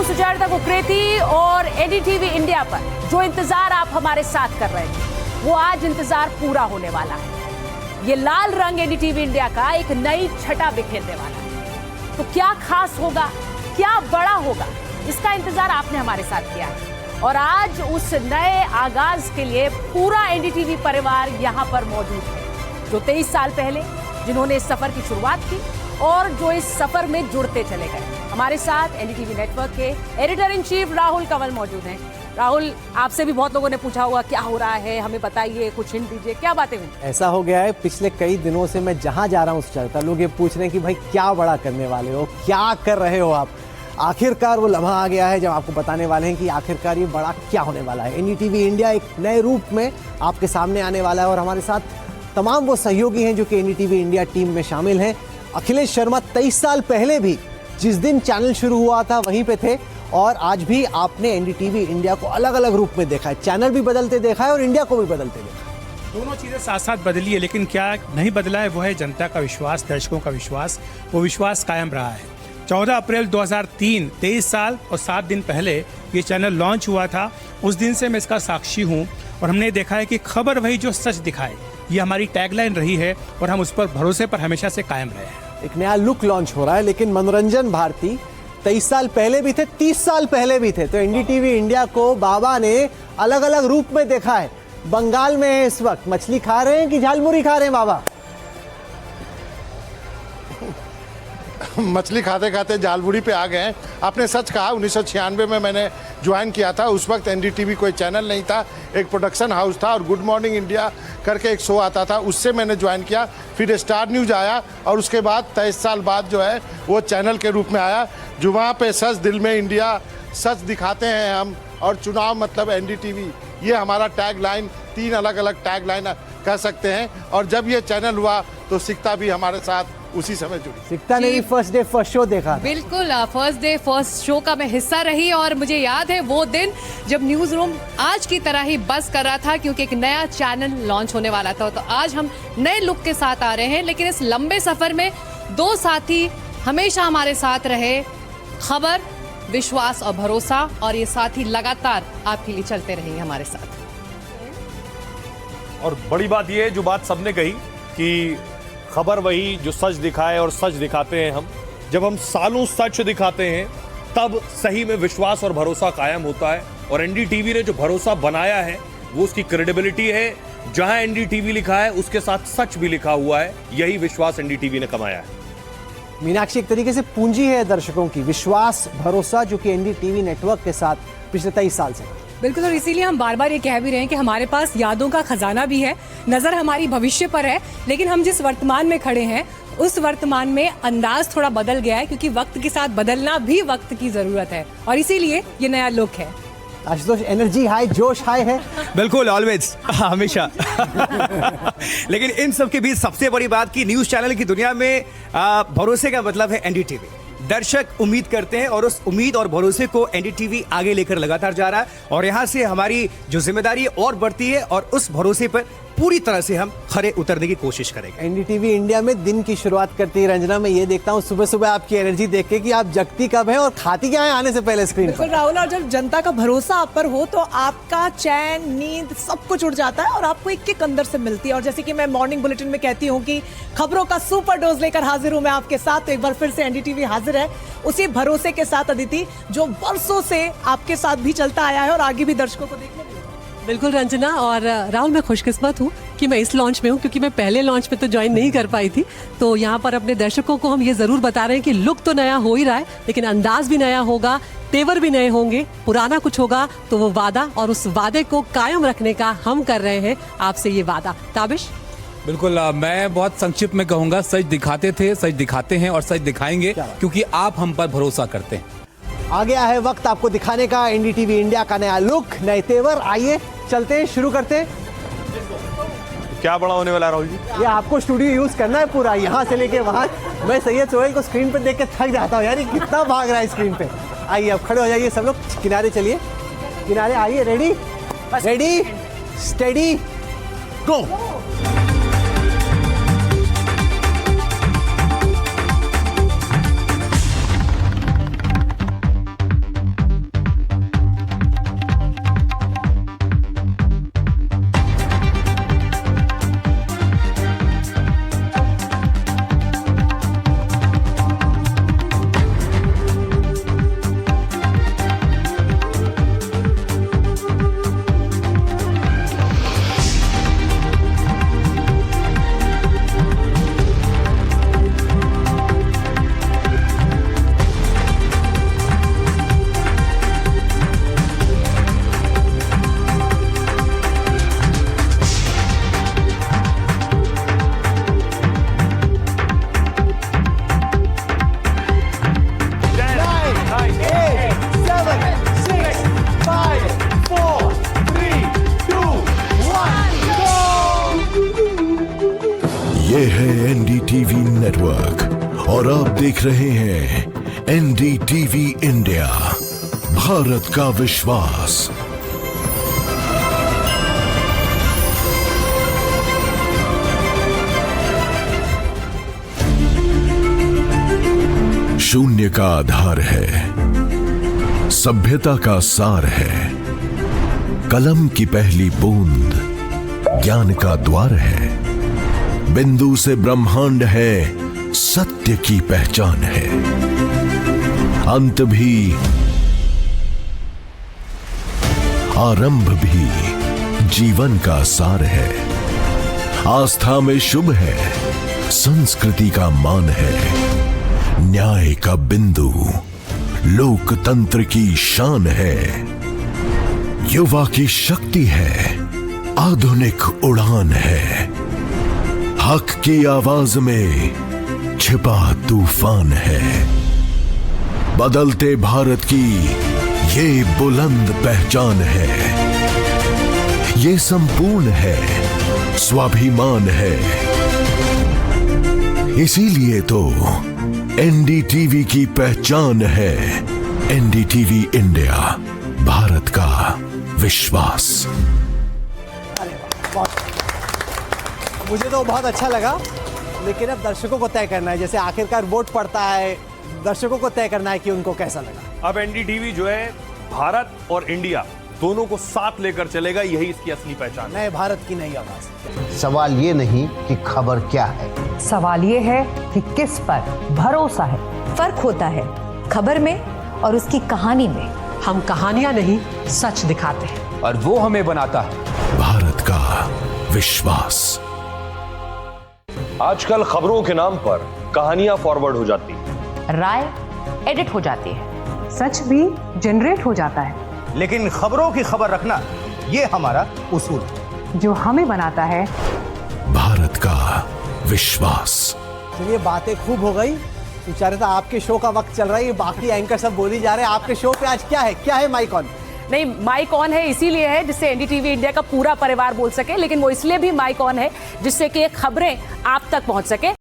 सुचेता कुकरेती और NDTV India पर जो इंतजार आप हमारे साथ कर रहे थे वो आज इंतजार पूरा होने वाला है। ये लाल रंग एनडीटीवी इंडिया का एक नई छटा बिखेरने वाला है। तो क्या खास होगा, क्या बड़ा होगा, इसका इंतजार आपने हमारे साथ किया है और आज उस नए आगाज के लिए पूरा एनडीटीवी परिवार यहां पर मौजूद है, जो 23 साल पहले जिन्होंने इस सफर की शुरुआत की और जो इस सफर में जुड़ते चले गए। हमारे साथ एनडीटीवी नेटवर्क के editor in chief Rahul Kanwal मौजूद हैं। राहुल, आपसे भी बहुत लोगों ने पूछा होगा क्या हो रहा है, हमें बताइए, कुछ हिंट दीजिए, क्या बातें हुई? ऐसा हो गया है पिछले कई दिनों से मैं जहां जा रहा हूं उस चलता लोग ये पूछ रहे हैं कि भाई क्या बड़ा करने वाले हो, क्या कर रहे हो आप। आखिरकार वो लम्हा आ गया है जब आपको बताने वाले हैं कि आखिरकार ये बड़ा क्या होने वाला है। एनडीटीवी इंडिया एक नए रूप में आपके सामने आने वाला है और हमारे साथ तमाम वो सहयोगी हैं जो कि एनडीटीवी इंडिया टीम में शामिल हैं। अखिलेश शर्मा 23 साल पहले भी जिस दिन चैनल शुरू हुआ था वहीं पे थे और आज भी आपने एनडीटीवी इंडिया को अलग अलग रूप में देखा है। चैनल भी बदलते देखा है और इंडिया को भी बदलते देखा है। दोनों चीज़ें साथ साथ बदली है, लेकिन क्या नहीं बदला है वो है जनता का विश्वास, दर्शकों का विश्वास। वो विश्वास कायम रहा है। 14 अप्रैल 2003, 23 साल और 7 दिन पहले ये चैनल लॉन्च हुआ था। उस दिन से मैं इसका साक्षी हूँ और हमने देखा है कि खबर वही जो सच दिखाए, ये हमारी टैगलाइन रही है और हम उस पर भरोसे पर हमेशा से कायम रहे हैं। एक नया लुक लॉन्च हो रहा है, लेकिन मनोरंजन भारती 23 साल पहले भी थे, 30 साल पहले भी थे। तो एनडीटीवी इंडिया को बाबा ने अलग अलग रूप में देखा है। बंगाल में है इस वक्त, मछली खा रहे हैं कि झालमुरी खा रहे हैं बाबा? मछली खाते खाते जालबुड़ी पे आ गए हैं। आपने सच कहा, 1996 में मैंने ज्वाइन किया था। उस वक्त एनडीटीवी कोई चैनल नहीं था, एक प्रोडक्शन हाउस था और गुड मॉर्निंग इंडिया करके एक शो आता था, उससे मैंने ज्वाइन किया। फिर स्टार न्यूज़ आया और उसके बाद 23 साल बाद जो है वो चैनल के रूप में आया। जुबां पे सच, दिल में इंडिया, सच दिखाते हैं हम और चुनाव मतलब एनडीटीवी, ये हमारा टैग लाइन, 3 अलग अलग टैग लाइन कह सकते हैं। और जब ये चैनल हुआ तो सिकता भी हमारे साथ उसी समय जुड़ी। सिकता ने भी फर्स्ट डे फर्स्ट शो देखा। बिल्कुल, फर्स्ट डे फर्स्ट शो का मैं हिस्सा रही और मुझे याद है वो दिन जब न्यूज रूम आज की तरह ही बस कर रहा था, क्योंकि एक नया चैनल लॉन्च होने वाला था। तो आज हम नए लुक के साथ आ रहे हैं, लेकिन इस लंबे सफर में 2 साथी हमेशा हमारे साथ रहे, खबर, विश्वास और भरोसा, और ये साथी लगातार आपके लिए चलते रहेंगे हमारे साथ। और बड़ी बात ये जो बात सबने कही कि खबर वही जो सच दिखाए और सच दिखाते हैं हम। जब हम सालों सच दिखाते हैं तब सही में विश्वास और भरोसा कायम होता है। और एनडीटीवी ने जो भरोसा बनाया है वो उसकी क्रेडिबिलिटी है। जहां एनडीटीवी लिखा है उसके साथ सच भी लिखा हुआ है। यही विश्वास एनडीटीवी ने कमाया है। मीनाक्षी, एक तरीके से पूंजी है दर्शकों की, विश्वास, भरोसा, जो कि एनडीटीवी नेटवर्क के साथ पिछले 23 साल से। बिल्कुल, और इसीलिए हम बार बार ये कह भी रहे हैं कि हमारे पास यादों का खजाना भी है, नजर हमारी भविष्य पर है, लेकिन हम जिस वर्तमान में खड़े हैं उस वर्तमान में अंदाज थोड़ा बदल गया है, क्योंकि वक्त के साथ बदलना भी वक्त की जरूरत है और इसीलिए ये नया लुक है। आशुतोष, एनर्जी हाई, जोश हाई है? बिल्कुल, ऑलवेज, हमेशा। लेकिन इन सब के बीच सबसे बड़ी बात की न्यूज चैनल की दुनिया में भरोसे का मतलब है एनडीटीवी। दर्शक उम्मीद करते हैं और उस उम्मीद और भरोसे को एनडीटीवी आगे लेकर लगातार जा रहा है और यहां से हमारी जो जिम्मेदारी और बढ़ती है और उस भरोसे पर पूरी तरह से हम खरे उतरने की कोशिश करेंगे। एनडीटीवी इंडिया में दिन की शुरुआत करती है रंजना, मैं ये देखता हूँ सुबह सुबह आपकी एनर्जी देख के कि आप जगती कब है और खाती क्या है आने से पहले स्क्रीन पर। राहुल, और जब जनता का भरोसा आप पर हो तो आपका चैन, नींद सब कुछ उड़ जाता है और आपको एक किक अंदर से मिलती है। और जैसे कि मैं मॉर्निंग बुलेटिन में कहती हूँ कि खबरों का सुपर डोज लेकर हाजिर हूँ मैं आपके साथ, तो एक बार फिर से एनडीटीवी हाजिर है उसी भरोसे के साथ अदिति, जो बरसों से आपके साथ भी चलता आया है और आगे भी दर्शकों को देखने। बिल्कुल रंजना, और राहुल, मैं खुशकिस्मत हूँ कि मैं इस लॉन्च में हूँ, क्योंकि मैं पहले लॉन्च में तो ज्वाइन नहीं कर पाई थी। तो यहाँ पर अपने दर्शकों को हम ये ज़रूर बता रहे हैं कि लुक तो नया हो ही रहा है, लेकिन अंदाज भी नया होगा, तेवर भी नए होंगे, पुराना कुछ होगा तो वो वादा, और उस वादे को कायम रखने का हम कर रहे हैं आपसे ये वादा। ताबिश? बिल्कुल, मैं बहुत संक्षिप्त में कहूँगा, सच दिखाते थे, सच दिखाते हैं और सच दिखाएंगे, क्योंकि आप हम पर भरोसा करते हैं। आ गया है वक्त आपको दिखाने का एनडीटीवी इंडिया का नया लुक, नए तेवर। आइए चलते हैं, शुरू करते हैं। क्या बड़ा होने वाला राहुल जी? ये आपको स्टूडियो यूज करना है पूरा, यहाँ से लेके वहाँ। मैं सैयद सोहेल को स्क्रीन पे देख के थक जाता हूँ यार, ये कितना भाग रहा है स्क्रीन पे। आइए अब खड़े हो जाइए सब लोग, किनारे चलिए, किनारे आइए। रेडी, रेडी, स्टेडी, गो। ये है एनडीटीवी नेटवर्क और आप देख रहे हैं एनडीटीवी इंडिया, भारत का विश्वास। शून्य का आधार है, सभ्यता का सार है, कलम की पहली बूंद ज्ञान का द्वार है, बिंदु से ब्रह्मांड है, सत्य की पहचान है, अंत भी आरंभ भी जीवन का सार है, आस्था में शुभ है, संस्कृति का मान है, न्याय का बिंदु लोकतंत्र की शान है, युवा की शक्ति है, आधुनिक उड़ान है, हक की आवाज में छिपा तूफान है, बदलते भारत की ये बुलंद पहचान है, ये संपूर्ण है, स्वाभिमान है, इसीलिए तो एनडीटीवी की पहचान है, एनडीटीवी इंडिया, भारत का विश्वास। मुझे तो बहुत अच्छा लगा, लेकिन अब दर्शकों को तय करना है, जैसे आखिरकार वोट पड़ता है, दर्शकों को तय करना है कि उनको कैसा लगा। अब एनडीटीवी जो है भारत और इंडिया दोनों को साथ लेकर चलेगा, यही इसकी असली पहचान है। नए भारत की नई आवाज। सवाल ये नहीं कि खबर क्या है, सवाल ये है कि किस पर भरोसा है। फर्क होता है खबर में और उसकी कहानी में। हम कहानियां नहीं, सच दिखाते हैं और वो हमें बनाता है भारत का विश्वास। आजकल खबरों के नाम पर कहानियां फॉरवर्ड हो जाती, राय एडिट हो जाती है, सच भी जनरेट हो जाता है, लेकिन खबरों की खबर रखना ये हमारा उसूल है, जो हमें बनाता है भारत का विश्वास। चलिए, बातें खूब हो गई, सुचारिता आपके शो का वक्त चल रहा है, ये बाकी एंकर सब बोली जा रहे हैं। आपके शो पे आज क्या है माइक ऑन? नहीं, माइक ऑन है इसीलिए है जिससे एनडीटीवी इंडिया का पूरा परिवार बोल सके, लेकिन वो इसलिए भी माइक ऑन है जिससे कि खबरें आप तक पहुंच सके।